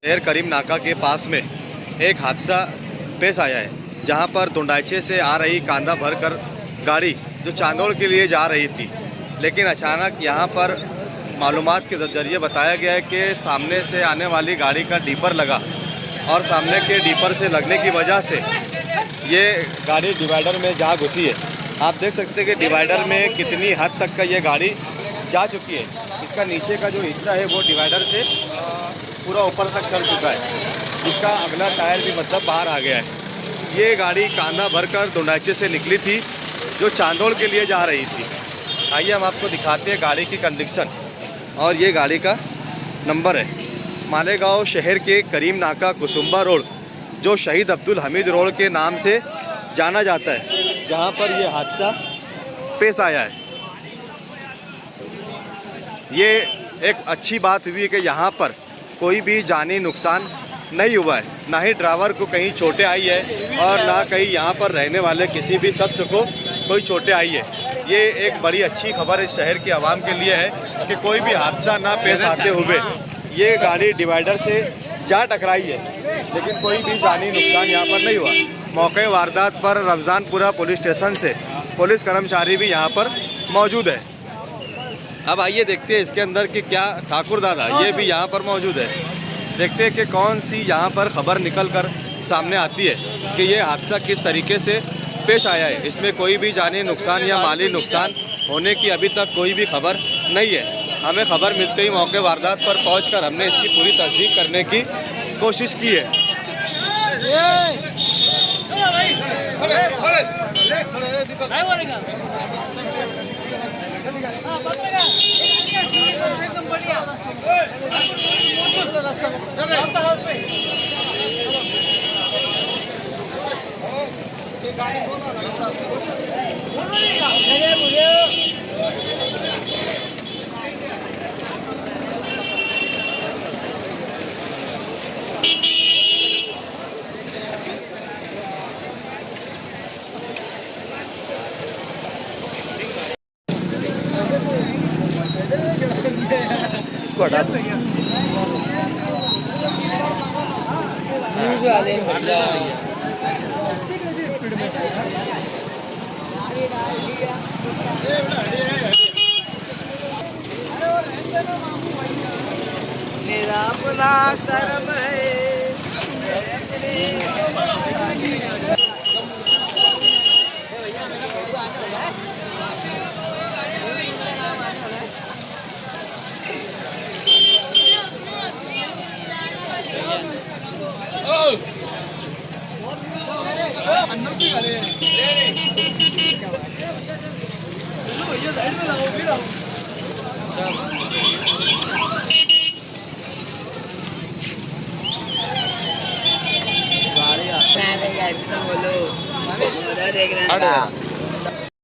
शहर करीम नाका के पास में एक हादसा पेश आया है, जहां पर दुंडाइचे से आ रही कांदा भरकर गाड़ी जो चांदोड़ के लिए जा रही थी, लेकिन अचानक यहां पर मालूमात के जरिए बताया गया है कि सामने से आने वाली गाड़ी का डीपर लगा और सामने के डीपर से लगने की वजह से ये गाड़ी डिवाइडर में जा घुसी है। आप देख सकते हैं कि डिवाइडर में कितनी हद तक का ये गाड़ी जा चुकी है। इसका नीचे का जो हिस्सा है वो डिवाइडर से पूरा ऊपर तक चल चुका है। इसका अगला टायर भी मतलब बाहर आ गया है। ये गाड़ी कांदा भरकर दुंडाइचे से निकली थी जो चांदोड़ के लिए जा रही थी। आइए हम आपको दिखाते हैं गाड़ी की कंडीशन, और ये गाड़ी का नंबर है मालेगांव शहर के करीम नाका कुसुम्बा रोड, जो शहीद अब्दुल हमीद रोड के नाम से जाना जाता है, जहां पर ये हादसा पेश आया है। ये एक अच्छी बात हुई है कि यहाँ पर कोई भी जानी नुकसान नहीं हुआ है, ना ही ड्राइवर को कहीं चोटें आई है और ना कहीं यहाँ पर रहने वाले किसी भी शख्स को कोई चोटें आई है। ये एक बड़ी अच्छी खबर इस शहर के आवाम के लिए है कि कोई भी हादसा ना पेश आते हुए ये गाड़ी डिवाइडर से जा टकराई है, लेकिन कोई भी जानी नुकसान यहाँ पर नहीं हुआ। मौके वारदात पर रमज़ानपुरा पुलिस स्टेशन से पुलिस कर्मचारी भी यहाँ पर मौजूद है। अब आइए देखते हैं इसके अंदर कि क्या ठाकुर दादा ये भी यहाँ पर मौजूद है। देखते हैं कि कौन सी यहाँ पर खबर निकल कर सामने आती है कि ये हादसा किस तरीके से पेश आया है। इसमें कोई भी जानी नुकसान या माली नुकसान होने की अभी तक कोई भी खबर नहीं है। हमें खबर मिलते ही मौके वारदात पर पहुंचकर हमने इसकी पूरी तस्दीक करने की कोशिश की है। इसको हटा दो। मेरा अपना धर्म है। बोलो